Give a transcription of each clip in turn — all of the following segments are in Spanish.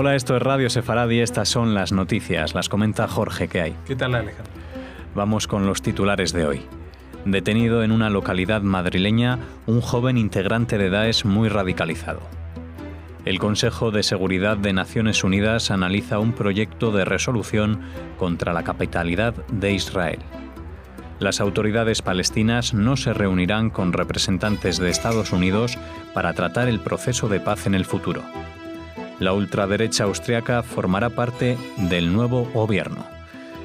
Hola, esto es Radio Sefaradi y estas son las noticias. Las comenta Jorge, ¿qué hay? ¿Qué tal, Alejandro? Vamos con los titulares de hoy. Detenido en una localidad madrileña un joven integrante de Daesh muy radicalizado. El Consejo de Seguridad de Naciones Unidas analiza un proyecto de resolución contra la capitalidad de Israel. Las autoridades palestinas no se reunirán con representantes de Estados Unidos para tratar el proceso de paz en el futuro. La ultraderecha austriaca formará parte del nuevo gobierno.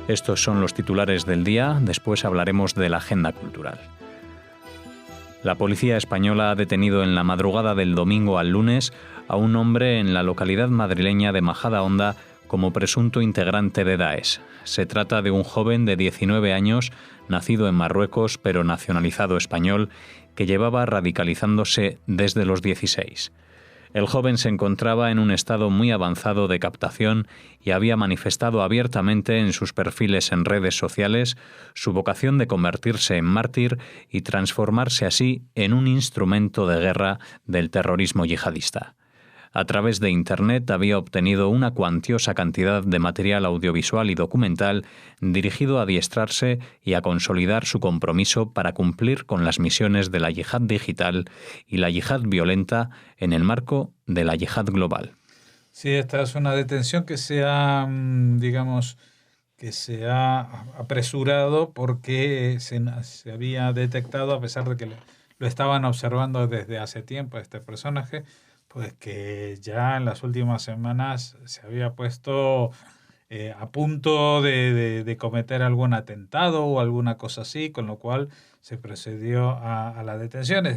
Estos son los titulares del día, después hablaremos de la agenda cultural. La policía española ha detenido en la madrugada del domingo al lunes a un hombre en la localidad madrileña de Majadahonda como presunto integrante de Daesh. Se trata de un joven de 19 años, nacido en Marruecos pero nacionalizado español, que llevaba radicalizándose desde los 16. El joven se encontraba en un estado muy avanzado de captación y había manifestado abiertamente en sus perfiles en redes sociales su vocación de convertirse en mártir y transformarse así en un instrumento de guerra del terrorismo yihadista. A través de Internet había obtenido una cuantiosa cantidad de material audiovisual y documental dirigido a adiestrarse y a consolidar su compromiso para cumplir con las misiones de la yihad digital y la yihad violenta en el marco de la yihad global. Sí, esta es una detención que se ha apresurado porque se había detectado, a pesar de que lo estaban observando desde hace tiempo este personaje, pues que ya en las últimas semanas se había puesto a punto de cometer algún atentado o alguna cosa así, con lo cual se procedió a la detención.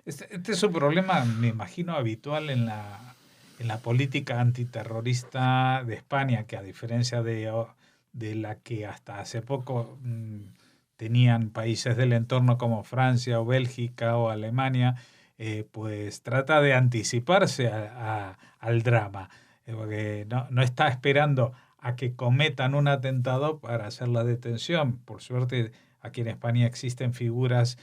Este es un problema, me imagino, habitual en la política antiterrorista de España, que a diferencia de la que hasta hace poco tenían países del entorno como Francia o Bélgica o Alemania, pues trata de anticiparse al drama, porque no está esperando a que cometan un atentado para hacer la detención. Por suerte, aquí en España existen figuras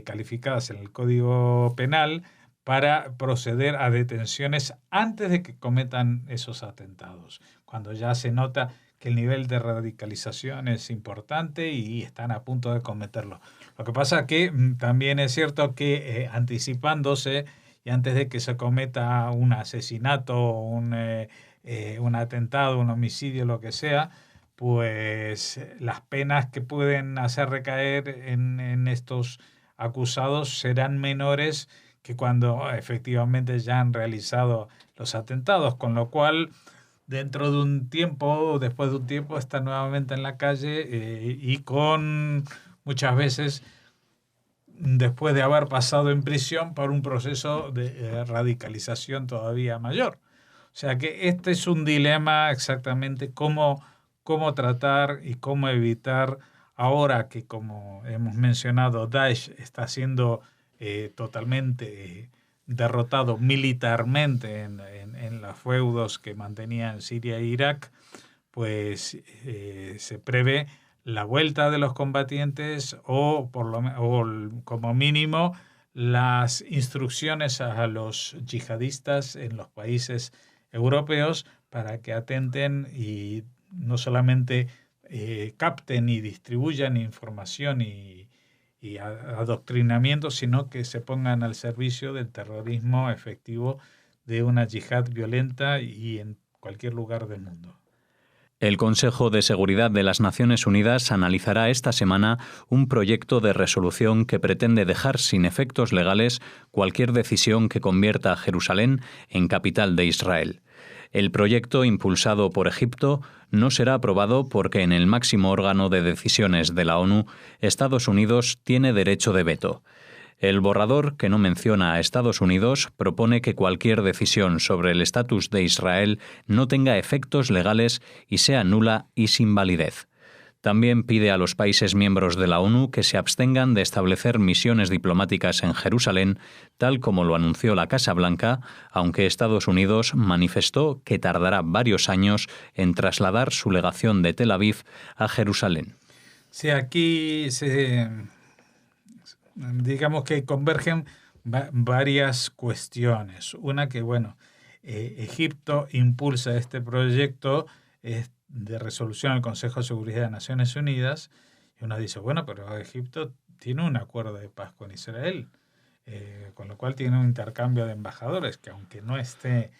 calificadas en el Código Penal para proceder a detenciones antes de que cometan esos atentados, cuando ya se nota que el nivel de radicalización es importante y están a punto de cometerlo. Lo que pasa es que también es cierto que anticipándose y antes de que se cometa un asesinato, un atentado, un homicidio, lo que sea, pues las penas que pueden hacer recaer en estos acusados serán menores que cuando efectivamente ya han realizado los atentados, con lo cual dentro de un tiempo, después de un tiempo, está nuevamente en la calle y con muchas veces después de haber pasado en prisión por un proceso de radicalización todavía mayor. O sea que este es un dilema exactamente cómo tratar y cómo evitar ahora que, como hemos mencionado, Daesh está siendo totalmente derrotado militarmente en los feudos que mantenía en Siria e Irak, pues se prevé la vuelta de los combatientes o como mínimo las instrucciones a los yihadistas en los países europeos para que atenten y no solamente capten y distribuyan información y adoctrinamiento, sino que se pongan al servicio del terrorismo efectivo de una yihad violenta y en cualquier lugar del mundo. El Consejo de Seguridad de las Naciones Unidas analizará esta semana un proyecto de resolución que pretende dejar sin efectos legales cualquier decisión que convierta a Jerusalén en capital de Israel. El proyecto, impulsado por Egipto, no será aprobado porque en el máximo órgano de decisiones de la ONU, Estados Unidos tiene derecho de veto. El borrador, que no menciona a Estados Unidos, propone que cualquier decisión sobre el estatus de Israel no tenga efectos legales y sea nula y sin validez. También pide a los países miembros de la ONU que se abstengan de establecer misiones diplomáticas en Jerusalén, tal como lo anunció la Casa Blanca, aunque Estados Unidos manifestó que tardará varios años en trasladar su legación de Tel Aviv a Jerusalén. Sí, aquí digamos que convergen varias cuestiones. Una que, bueno, Egipto impulsa este proyecto de resolución al Consejo de Seguridad de Naciones Unidas, y uno dice, bueno, pero Egipto tiene un acuerdo de paz con Israel, con lo cual tiene un intercambio de embajadores, que aunque no esté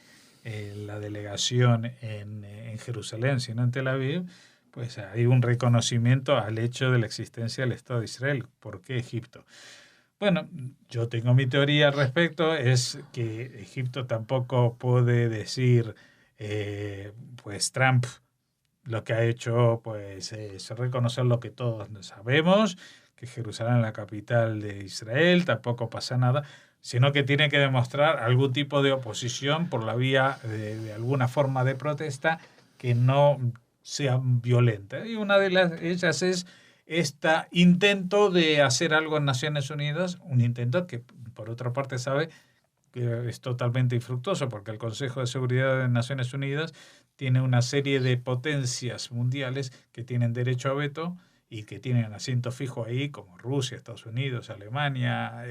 la delegación en Jerusalén, sino en Tel Aviv, pues hay un reconocimiento al hecho de la existencia del Estado de Israel. ¿Por qué Egipto? Bueno, yo tengo mi teoría al respecto, es que Egipto tampoco puede decir, pues Trump lo que ha hecho pues es reconocer lo que todos sabemos, que Jerusalén es la capital de Israel, tampoco pasa nada, sino que tiene que demostrar algún tipo de oposición por la vía de alguna forma de protesta que no sea violenta. Y una de ellas es este intento de hacer algo en Naciones Unidas, un intento que por otra parte sabe que es totalmente infructuoso, porque el Consejo de Seguridad de Naciones Unidas tiene una serie de potencias mundiales que tienen derecho a veto y que tienen asiento fijo ahí, como Rusia, Estados Unidos, Alemania,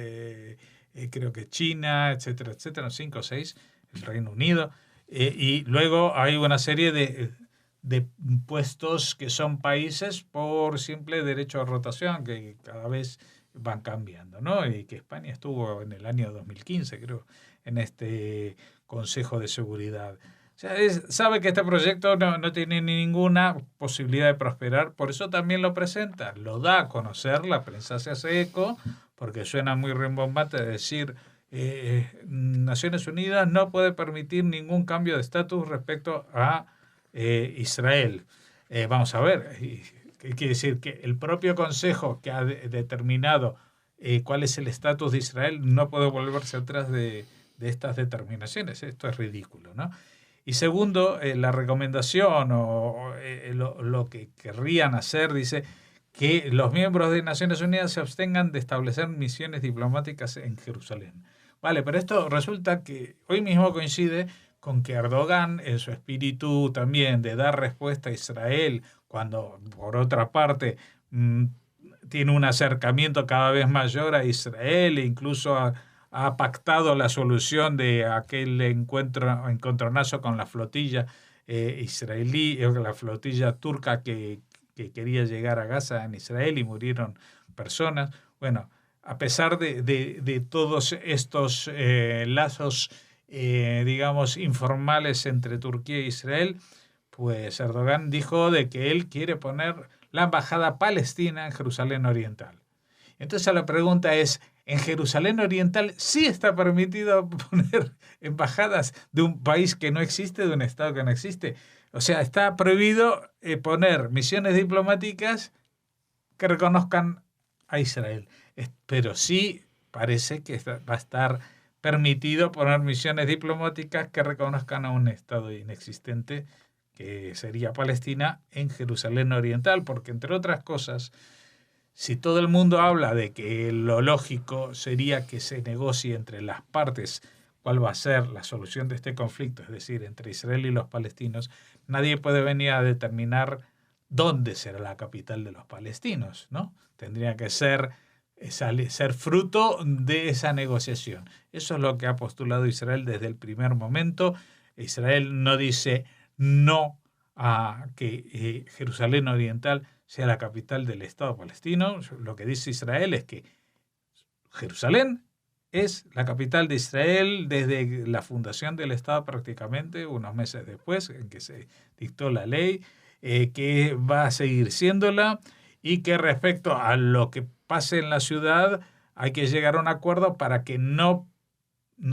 creo que China, etcétera, etcétera, 5 o 6, el Reino Unido. Y luego hay una serie de puestos que son países por simple derecho a rotación, que cada vez van cambiando, ¿no? Y que España estuvo en el año 2015, creo, en este Consejo de Seguridad. O sea, sabe que este proyecto no tiene ninguna posibilidad de prosperar, por eso también lo presenta, lo da a conocer, la prensa se hace eco, porque suena muy rimbombante decir Naciones Unidas no puede permitir ningún cambio de estatus respecto a Israel. Vamos a ver, ¿qué quiere decir? Que el propio Consejo que ha determinado cuál es el estatus de Israel no puede volverse atrás de estas determinaciones. Esto es ridículo, ¿no? Y segundo, la recomendación o lo que querrían hacer, dice que los miembros de Naciones Unidas se abstengan de establecer misiones diplomáticas en Jerusalén. Vale, pero esto resulta que hoy mismo coincide con que Erdogan, en su espíritu también de dar respuesta a Israel, cuando por otra parte tiene un acercamiento cada vez mayor a Israel e incluso ha pactado la solución de aquel encontronazo con la flotilla israelí, la flotilla turca que quería llegar a Gaza en Israel y murieron personas. Bueno, a pesar de todos estos lazos, digamos, informales entre Turquía e Israel, pues Erdogan dijo de que él quiere poner la embajada palestina en Jerusalén Oriental. Entonces la pregunta es, ¿en Jerusalén Oriental sí está permitido poner embajadas de un país que no existe, de un Estado que no existe? O sea, está prohibido poner misiones diplomáticas que reconozcan a Israel. Pero sí parece que va a estar permitido poner misiones diplomáticas que reconozcan a un Estado inexistente, que sería Palestina, en Jerusalén Oriental, porque entre otras cosas, si todo el mundo habla de que lo lógico sería que se negocie entre las partes cuál va a ser la solución de este conflicto, es decir, entre Israel y los palestinos, nadie puede venir a determinar dónde será la capital de los palestinos, ¿no? Tendría que ser fruto de esa negociación. Eso es lo que ha postulado Israel desde el primer momento. Israel no dice no a que Jerusalén Oriental sea la capital del Estado palestino. Lo que dice Israel es que Jerusalén es la capital de Israel desde la fundación del Estado prácticamente, unos meses después en que se dictó la ley, que va a seguir siéndola y que respecto a lo que pase en la ciudad hay que llegar a un acuerdo para que no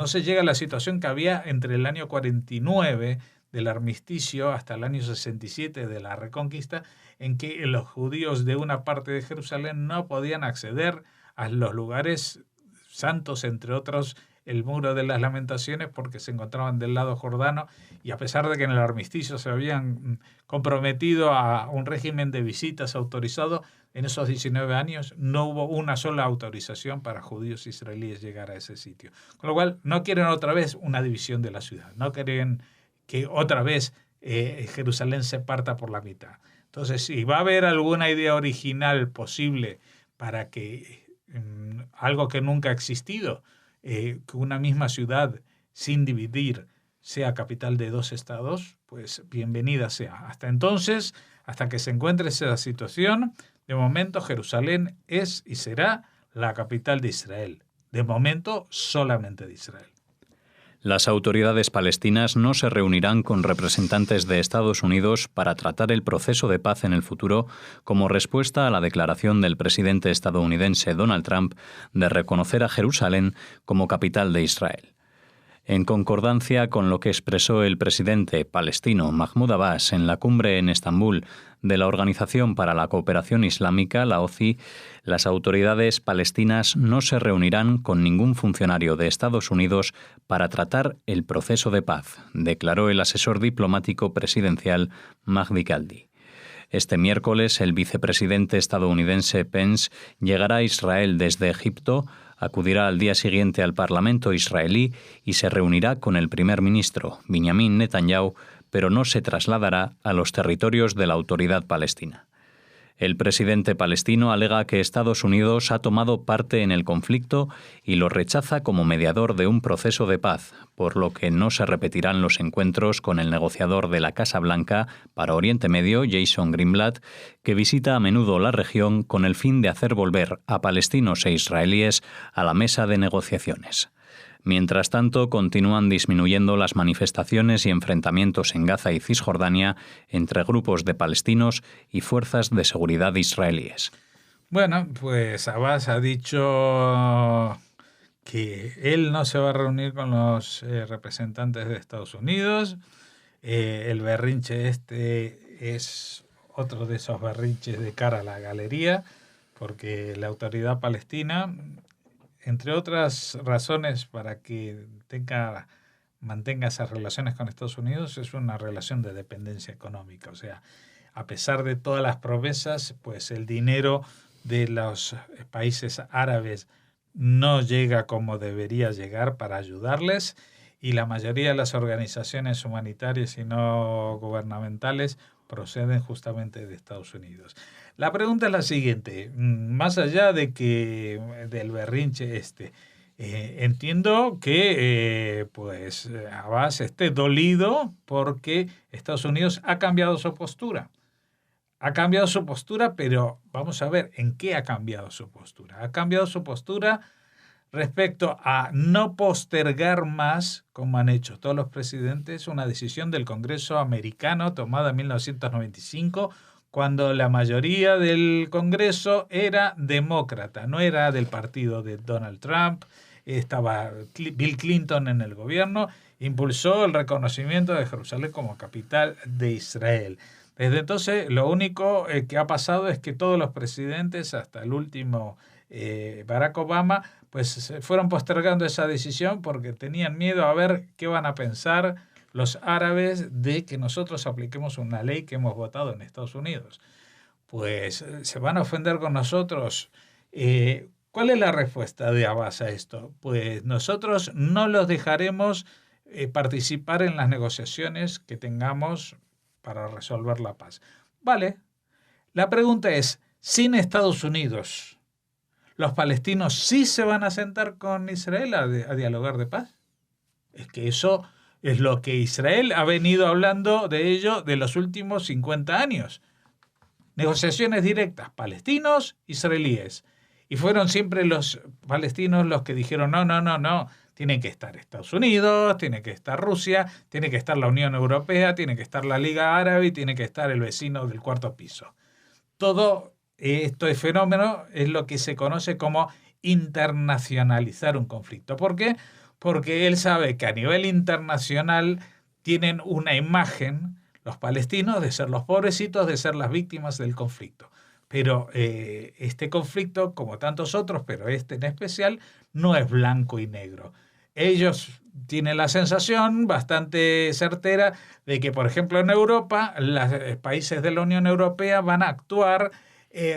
se llegue a la situación que había entre el año 49 del armisticio hasta el año 67 de la Reconquista, en que los judíos de una parte de Jerusalén no podían acceder a los lugares santos, entre otros el Muro de las Lamentaciones, porque se encontraban del lado jordano, y a pesar de que en el armisticio se habían comprometido a un régimen de visitas autorizado, en esos 19 años no hubo una sola autorización para judíos israelíes llegar a ese sitio. Con lo cual no quieren otra vez una división de la ciudad, no quieren que otra vez Jerusalén se parta por la mitad. Entonces, si va a haber alguna idea original posible para que algo que nunca ha existido, que una misma ciudad sin dividir sea capital de 2 estados, pues bienvenida sea. Hasta entonces, hasta que se encuentre esa situación, de momento Jerusalén es y será la capital de Israel. De momento, solamente de Israel. Las autoridades palestinas no se reunirán con representantes de Estados Unidos para tratar el proceso de paz en el futuro como respuesta a la declaración del presidente estadounidense Donald Trump de reconocer a Jerusalén como capital de Israel. En concordancia con lo que expresó el presidente palestino Mahmoud Abbas en la cumbre en Estambul de la Organización para la Cooperación Islámica, la OCI, las autoridades palestinas no se reunirán con ningún funcionario de Estados Unidos para tratar el proceso de paz, declaró el asesor diplomático presidencial Mahdi Kaldi. Este miércoles, el vicepresidente estadounidense Pence llegará a Israel desde Egipto, acudirá al día siguiente al Parlamento israelí y se reunirá con el primer ministro, Benjamin Netanyahu, pero no se trasladará a los territorios de la Autoridad Palestina. El presidente palestino alega que Estados Unidos ha tomado parte en el conflicto y lo rechaza como mediador de un proceso de paz, por lo que no se repetirán los encuentros con el negociador de la Casa Blanca para Oriente Medio, Jason Greenblatt, que visita a menudo la región con el fin de hacer volver a palestinos e israelíes a la mesa de negociaciones. Mientras tanto, continúan disminuyendo las manifestaciones y enfrentamientos en Gaza y Cisjordania entre grupos de palestinos y fuerzas de seguridad israelíes. Bueno, pues Abbas ha dicho que él no se va a reunir con los representantes de Estados Unidos. El berrinche este es otro de esos berrinches de cara a la galería, porque la autoridad palestina, entre otras razones para que mantenga esas relaciones con Estados Unidos, es una relación de dependencia económica. O sea, a pesar de todas las promesas, pues el dinero de los países árabes no llega como debería llegar para ayudarles, y la mayoría de las organizaciones humanitarias y no gubernamentales proceden justamente de Estados Unidos. La pregunta es la siguiente: más allá de que del berrinche entiendo que pues Abbas esté dolido porque Estados Unidos ha cambiado su postura. Ha cambiado su postura, pero vamos a ver en qué ha cambiado su postura. Ha cambiado su postura respecto a no postergar más, como han hecho todos los presidentes, una decisión del Congreso americano tomada en 1995, cuando la mayoría del Congreso era demócrata, no era del partido de Donald Trump. Estaba Bill Clinton en el gobierno, impulsó el reconocimiento de Jerusalén como capital de Israel. Desde entonces, lo único que ha pasado es que todos los presidentes, hasta el último Barack Obama, pues fueron postergando esa decisión porque tenían miedo a ver qué van a pensar los árabes de que nosotros apliquemos una ley que hemos votado en Estados Unidos. Pues se van a ofender con nosotros. ¿Cuál es la respuesta de Abbas a esto? Pues nosotros no los dejaremos participar en las negociaciones que tengamos para resolver la paz. Vale. La pregunta es, sin Estados Unidos, ¿los palestinos sí se van a sentar con Israel a dialogar de paz? Es que eso es lo que Israel ha venido hablando de ello de los últimos 50 años. Negociaciones directas, palestinos, israelíes. Y fueron siempre los palestinos los que dijeron, no, tienen que estar Estados Unidos, tiene que estar Rusia, tiene que estar la Unión Europea, tiene que estar la Liga Árabe y tiene que estar el vecino del cuarto piso. Todo este fenómeno es lo que se conoce como internacionalizar un conflicto. ¿Por qué? Porque él sabe que a nivel internacional tienen una imagen, los palestinos, de ser los pobrecitos, de ser las víctimas del conflicto. Pero este conflicto, como tantos otros, pero este en especial, no es blanco y negro. Ellos tienen la sensación bastante certera de que, por ejemplo, en Europa, los países de la Unión Europea van a actuar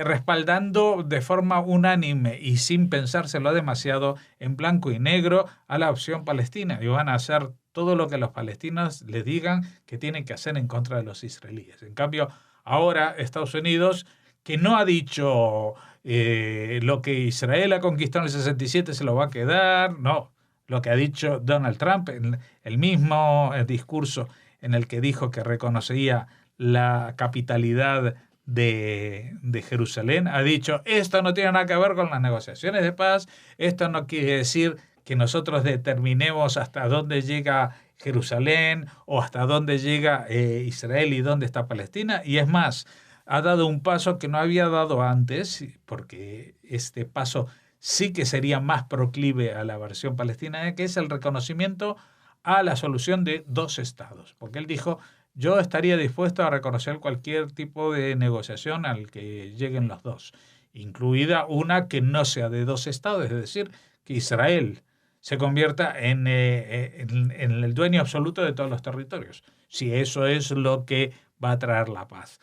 respaldando de forma unánime y sin pensárselo demasiado en blanco y negro a la opción palestina, y van a hacer todo lo que los palestinos les digan que tienen que hacer en contra de los israelíes. En cambio, ahora Estados Unidos, que no ha dicho lo que Israel ha conquistado en el 67 se lo va a quedar, no. lo que ha dicho Donald Trump, en el mismo discurso en el que dijo que reconocía la capitalidad de Jerusalén, ha dicho, esto no tiene nada que ver con las negociaciones de paz, esto no quiere decir que nosotros determinemos hasta dónde llega Jerusalén o hasta dónde llega Israel y dónde está Palestina, y es más, ha dado un paso que no había dado antes, porque este paso sí que sería más proclive a la versión palestina, que es el reconocimiento a la solución de dos estados, porque él dijo, yo estaría dispuesto a reconocer cualquier tipo de negociación al que lleguen los dos, incluida una que no sea de dos estados, es decir, que Israel se convierta en el dueño absoluto de todos los territorios, si eso es lo que va a traer la paz.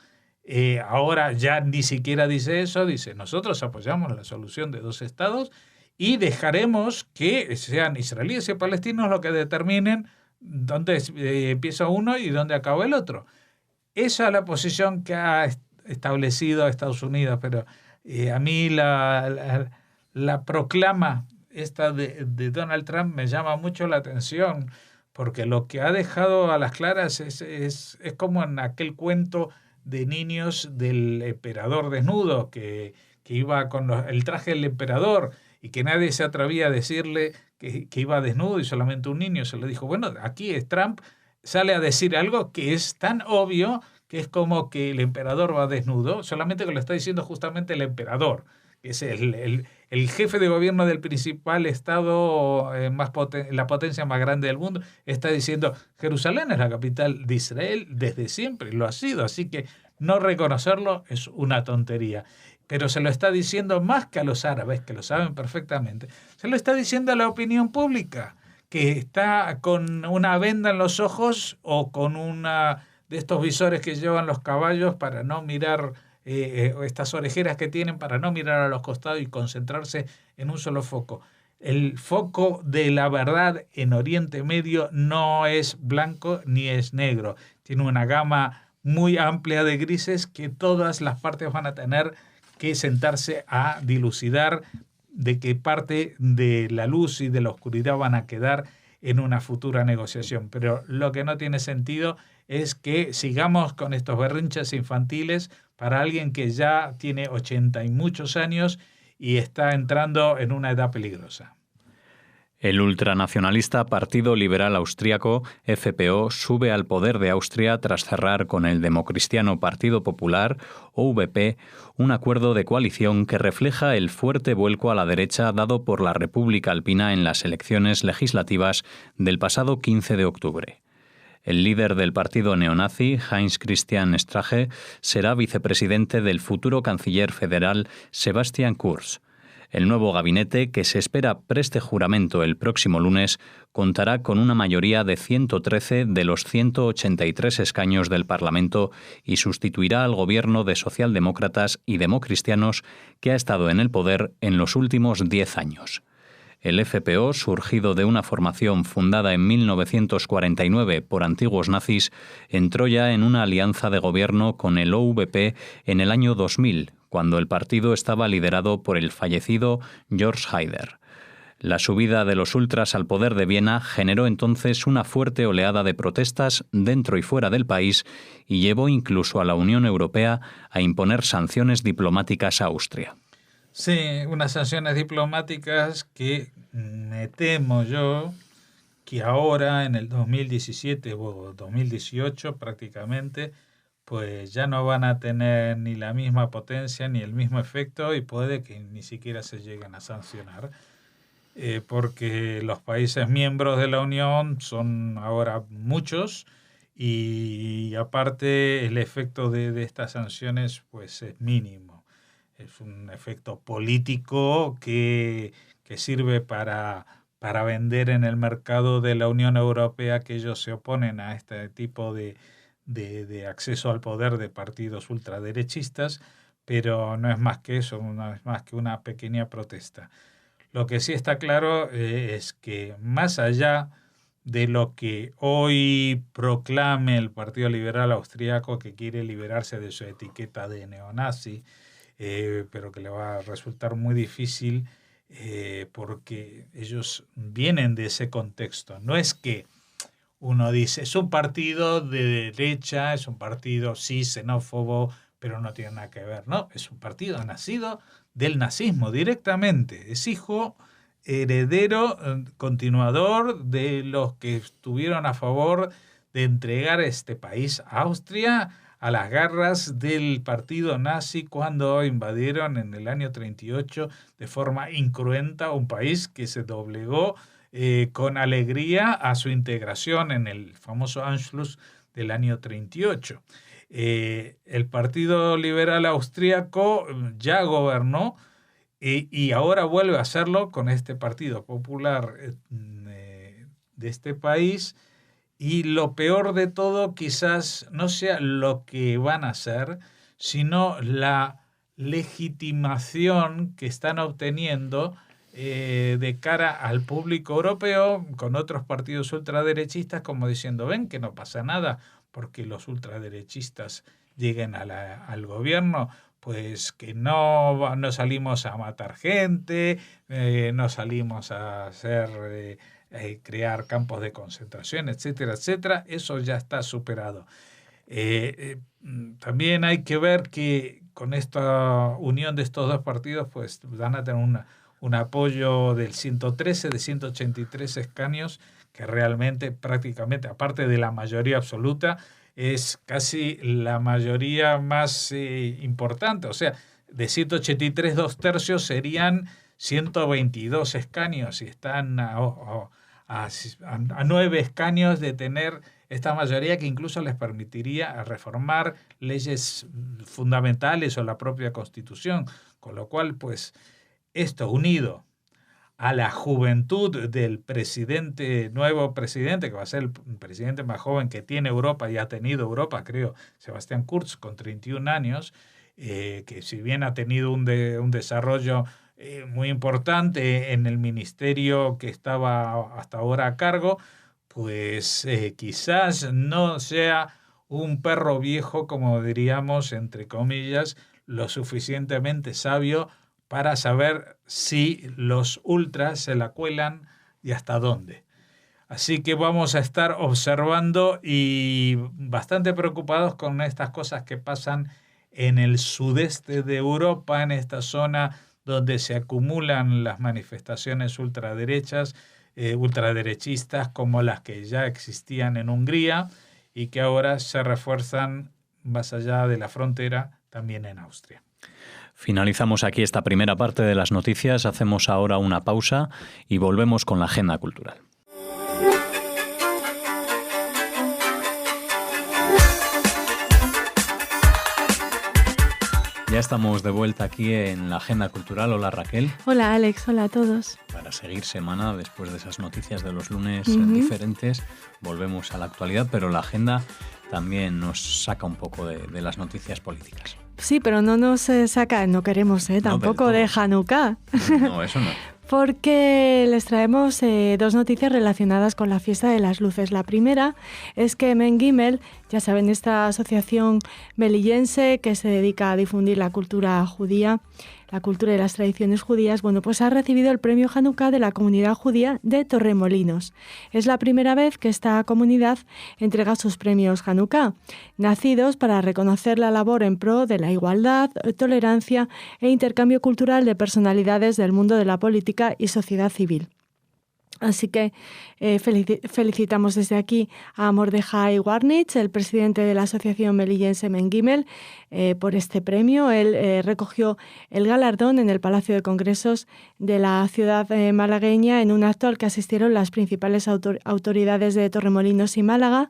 Ahora ya ni siquiera dice eso, dice, nosotros apoyamos la solución de dos estados y dejaremos que sean israelíes y palestinos los que determinen dónde empieza uno y dónde acaba el otro. Esa es la posición que ha establecido Estados Unidos, pero a mí la proclama esta de Donald Trump me llama mucho la atención, porque lo que ha dejado a las claras es como en aquel cuento de niños del emperador desnudo, que iba con el traje del emperador y que nadie se atrevía a decirle que iba desnudo y solamente un niño se le dijo, bueno, aquí es Trump, sale a decir algo que es tan obvio que es como que el emperador va desnudo, solamente que lo está diciendo justamente el emperador, que es el jefe de gobierno del principal estado, la potencia más grande del mundo, está diciendo Jerusalén es la capital de Israel desde siempre, lo ha sido, así que no reconocerlo es una tontería. Pero se lo está diciendo más que a los árabes, que lo saben perfectamente, se lo está diciendo a la opinión pública, que está con una venda en los ojos o con una de estos visores que llevan los caballos para no mirar, estas orejeras que tienen para no mirar a los costados y concentrarse en un solo foco. El foco de la verdad en Oriente Medio no es blanco ni es negro, tiene una gama muy amplia de grises que todas las partes van a tener que sentarse a dilucidar de qué parte de la luz y de la oscuridad van a quedar en una futura negociación. Pero lo que no tiene sentido es que sigamos con estos berrinches infantiles para alguien que ya tiene 80 y muchos años y está entrando en una edad peligrosa. El ultranacionalista Partido Liberal Austríaco, FPO, sube al poder de Austria tras cerrar con el democristiano Partido Popular, OVP, un acuerdo de coalición que refleja el fuerte vuelco a la derecha dado por la República Alpina en las elecciones legislativas del pasado 15 de octubre. El líder del partido neonazi, Heinz Christian Strache, será vicepresidente del futuro canciller federal Sebastian Kurz. El nuevo gabinete, que se espera preste juramento el próximo lunes, contará con una mayoría de 113 de los 183 escaños del Parlamento y sustituirá al gobierno de socialdemócratas y democristianos que ha estado en el poder en los últimos 10 años. El FPO, surgido de una formación fundada en 1949 por antiguos nazis, entró ya en una alianza de gobierno con el OVP en el año 2000, cuando el partido estaba liderado por el fallecido George Haider. La subida de los ultras al poder de Viena generó entonces una fuerte oleada de protestas dentro y fuera del país y llevó incluso a la Unión Europea a imponer sanciones diplomáticas a Austria. Sí, unas sanciones diplomáticas que me temo yo que ahora en el 2017 o 2018 prácticamente pues ya no van a tener ni la misma potencia ni el mismo efecto y puede que ni siquiera se lleguen a sancionar, porque los países miembros de la Unión son ahora muchos y aparte el efecto de estas sanciones pues es mínimo. Es un efecto político que sirve para vender en el mercado de la Unión Europea que ellos se oponen a este tipo de acceso al poder de partidos ultraderechistas, pero no es más que eso, no es más que una pequeña protesta. Lo que sí está claro es que más allá de lo que hoy proclame el Partido Liberal Austriaco, que quiere liberarse de su etiqueta de neonazi, pero que le va a resultar muy difícil, porque ellos vienen de ese contexto. No es que uno dice, es un partido de derecha, es un partido sí xenófobo, pero no tiene nada que ver. No, es un partido nacido del nazismo directamente. Es hijo, heredero, continuador de los que estuvieron a favor de entregar este país a Austria a las garras del partido nazi cuando invadieron en el año 38 de forma incruenta un país que se doblegó con alegría a su integración en el famoso Anschluss del año 38. El Partido Liberal Austríaco ya gobernó y ahora vuelve a hacerlo con este Partido Popular de este país. Y lo peor de todo quizás no sea lo que van a hacer, sino la legitimación que están obteniendo de cara al público europeo con otros partidos ultraderechistas, como diciendo, ven que no pasa nada porque los ultraderechistas lleguen al gobierno, pues que no salimos a matar gente, no salimos a hacer... crear campos de concentración, etcétera, etcétera. Eso ya está superado. También hay que ver que con esta unión de estos dos partidos pues van a tener un apoyo del 113, de 183 escaños, que realmente prácticamente, aparte de la mayoría absoluta, es casi la mayoría más importante. O sea, de 183, 2/3 serían 122 escaños y están a 9 escaños de tener esta mayoría que incluso les permitiría reformar leyes fundamentales o la propia Constitución. Con lo cual, pues, esto unido a la juventud del nuevo presidente, que va a ser el presidente más joven que tiene Europa y ha tenido Europa, creo, Sebastián Kurz, con 31 años, que si bien ha tenido un desarrollo muy importante en el ministerio que estaba hasta ahora a cargo, pues quizás no sea un perro viejo, como diríamos, entre comillas, lo suficientemente sabio para saber si los ultras se la cuelan y hasta dónde. Así que vamos a estar observando y bastante preocupados con estas cosas que pasan en el sudeste de Europa, en esta zona donde se acumulan las manifestaciones ultraderechistas como las que ya existían en Hungría y que ahora se refuerzan más allá de la frontera también en Austria. Finalizamos aquí esta primera parte de las noticias, hacemos ahora una pausa y volvemos con la agenda cultural. Ya estamos de vuelta aquí en la agenda cultural. Hola Raquel. Hola Alex, hola a todos. Para seguir semana, después de esas noticias de los lunes diferentes, volvemos a la actualidad, pero la agenda también nos saca un poco de las noticias políticas. Sí, pero no nos saca, no queremos tampoco de Hanukkah. No, eso no. Porque les traemos dos noticias relacionadas con la fiesta de las luces. La primera es que Men Gimel, ya saben, esta asociación melillense que se dedica a difundir la cultura judía, la cultura y las tradiciones judías, bueno, pues ha recibido el premio Hanukkah de la comunidad judía de Torremolinos. Es la primera vez que esta comunidad entrega sus premios Hanukkah, nacidos para reconocer la labor en pro de la igualdad, tolerancia e intercambio cultural de personalidades del mundo de la política y sociedad civil. Así que felicitamos desde aquí a Mordechai Warnitz, el presidente de la Asociación Melillense Men Gimel, por este premio. Él recogió el galardón en el Palacio de Congresos de la ciudad malagueña en un acto al que asistieron las principales autoridades de Torremolinos y Málaga,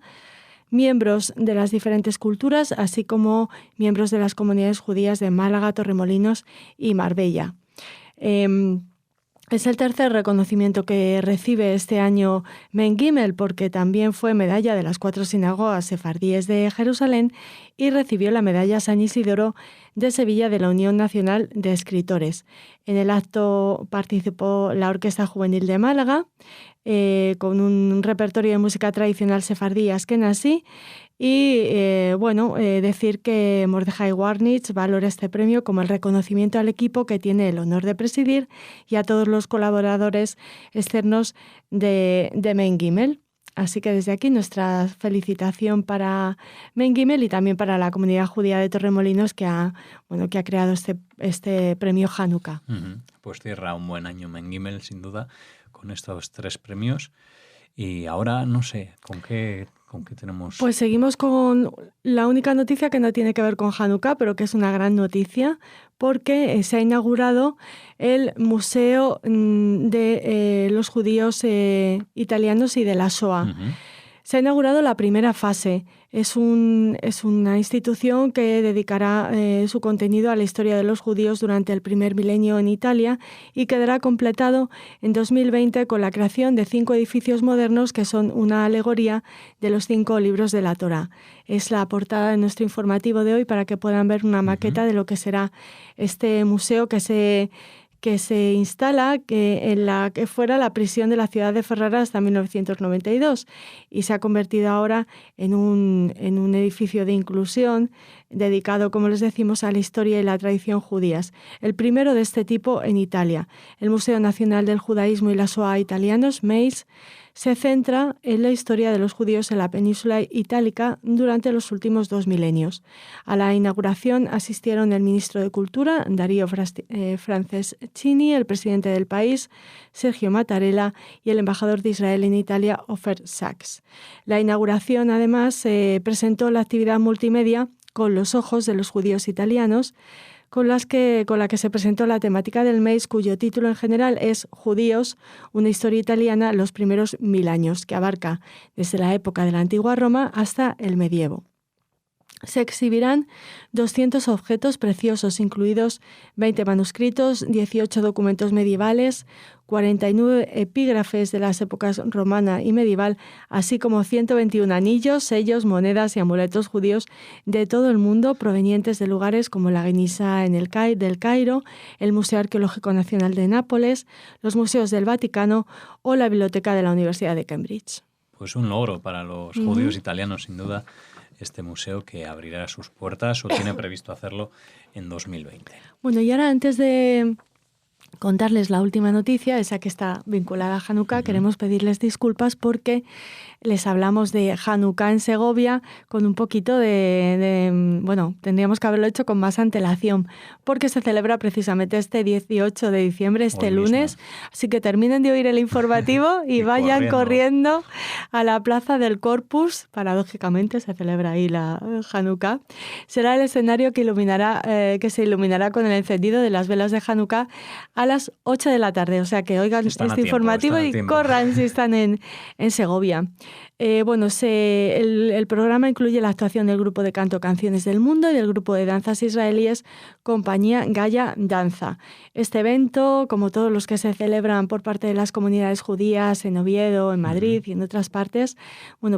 miembros de las diferentes culturas, así como miembros de las comunidades judías de Málaga, Torremolinos y Marbella. Es el tercer reconocimiento que recibe este año Men Gimel, porque también fue medalla de las 4 sinagogas sefardíes de Jerusalén y recibió la medalla San Isidoro de Sevilla de la Unión Nacional de Escritores. En el acto participó la Orquesta Juvenil de Málaga, con un repertorio de música tradicional sefardí askenazí. Y decir que Mordechai Warnitz valora este premio como el reconocimiento al equipo que tiene el honor de presidir y a todos los colaboradores externos de Mein Gimel. Así que desde aquí nuestra felicitación para Mein Gimel y también para la comunidad judía de Torremolinos que ha creado este premio Hanukkah. Pues cierra un buen año Mein Gimel, sin duda, con estos 3 premios. Y ahora no sé, ¿con qué tenemos? Pues seguimos con la única noticia que no tiene que ver con Hanukkah, pero que es una gran noticia, porque se ha inaugurado el Museo de los Judíos Italianos y de la Shoah. Se ha inaugurado la primera fase. Es una institución que dedicará su contenido a la historia de los judíos durante el primer milenio en Italia y quedará completado en 2020 con la creación de 5 edificios modernos que son una alegoría de los 5 libros de la Torá. Es la portada de nuestro informativo de hoy para que puedan ver una maqueta de lo que será este museo que se instala en la que fuera la prisión de la ciudad de Ferrara hasta 1992 y se ha convertido ahora en un edificio de inclusión dedicado, como les decimos, a la historia y la tradición judías. El primero de este tipo en Italia. El Museo Nacional del Judaísmo y la Shoah Italianos, MEIS, se centra en la historia de los judíos en la península itálica durante los últimos 2 milenios. A la inauguración asistieron el ministro de Cultura, Dario Franceschini, el presidente del país, Sergio Mattarella, y el embajador de Israel en Italia, Ofer Sachs. La inauguración, además, presentó la actividad multimedia Con los ojos de los judíos italianos, con la que se presentó la temática del mes, cuyo título en general es Judíos, una historia italiana los primeros 1000 años, que abarca desde la época de la antigua Roma hasta el medievo. Se exhibirán 200 objetos preciosos, incluidos 20 manuscritos, 18 documentos medievales, 49 epígrafes de las épocas romana y medieval, así como 121 anillos, sellos, monedas y amuletos judíos de todo el mundo provenientes de lugares como la Geniza del Cairo, el Museo Arqueológico Nacional de Nápoles, los museos del Vaticano o la Biblioteca de la Universidad de Cambridge. Pues un logro para los judíos italianos, sin duda, este museo que abrirá sus puertas o tiene previsto hacerlo en 2020. Bueno, y ahora antes de contarles la última noticia, esa que está vinculada a Hanukkah, queremos pedirles disculpas porque les hablamos de Hanukkah en Segovia con un poquito tendríamos que haberlo hecho con más antelación, porque se celebra precisamente este 18 de diciembre, este lunes, así que terminen de oír el informativo y vayan corriendo a la Plaza del Corpus. Paradójicamente se celebra ahí la Hanukkah. Será el escenario que se iluminará con el encendido de las velas de Hanukkah a las 8 de la tarde, o sea que oigan este informativo y corran si están en Segovia. El programa incluye la actuación del grupo de canto Canciones del Mundo y del grupo de danzas israelíes Compañía Gaya Danza. Este evento, como todos los que se celebran por parte de las comunidades judías en Oviedo, en Madrid y en otras partes,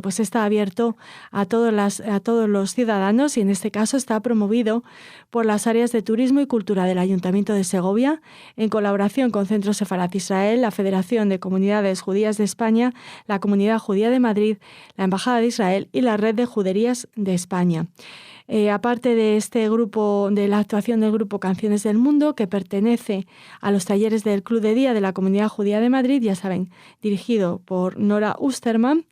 pues está abierto a todos los ciudadanos y en este caso está promovido por las áreas de turismo y cultura del Ayuntamiento de Segovia en colaboración con Centro Sefarat Israel, la Federación de Comunidades Judías de España, la Comunidad Judía de Madrid, la Embajada de Israel y la Red de Juderías de España. Aparte de este grupo, de la actuación del grupo Canciones del Mundo, que pertenece a los talleres del Club de Día de la Comunidad Judía de Madrid, ya saben, dirigido por Nora Usterman,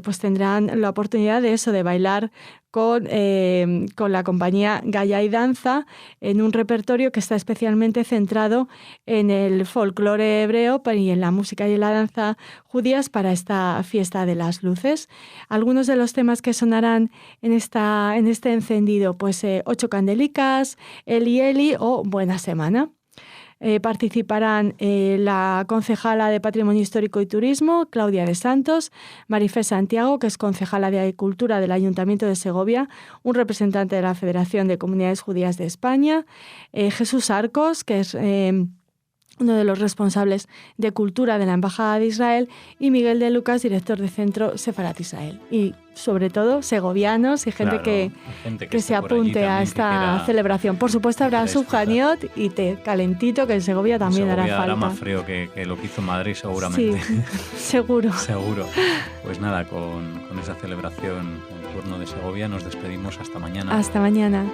pues tendrán la oportunidad de bailar con la compañía Gaya y Danza en un repertorio que está especialmente centrado en el folclore hebreo y en la música y la danza judías para esta fiesta de las luces. Algunos de los temas que sonarán en este encendido, 8 candelicas, Eli Eli o Buena Semana. Participarán la concejala de Patrimonio Histórico y Turismo, Claudia de Santos, Marifé Santiago, que es concejala de Agricultura del Ayuntamiento de Segovia, un representante de la Federación de Comunidades Judías de España, Jesús Arcos, que es uno de los responsables de cultura de la Embajada de Israel, y Miguel de Lucas, director de Centro Sefarat Israel. Y sobre todo segovianos y gente, que se apunte a esta celebración. Por supuesto habrá subhaniot y té calentito, que en Segovia también hará falta. Hará más frío que lo que hizo Madrid seguramente. Sí, seguro. Seguro. Pues nada, con esa celebración en turno de Segovia nos despedimos hasta mañana. Hasta mañana.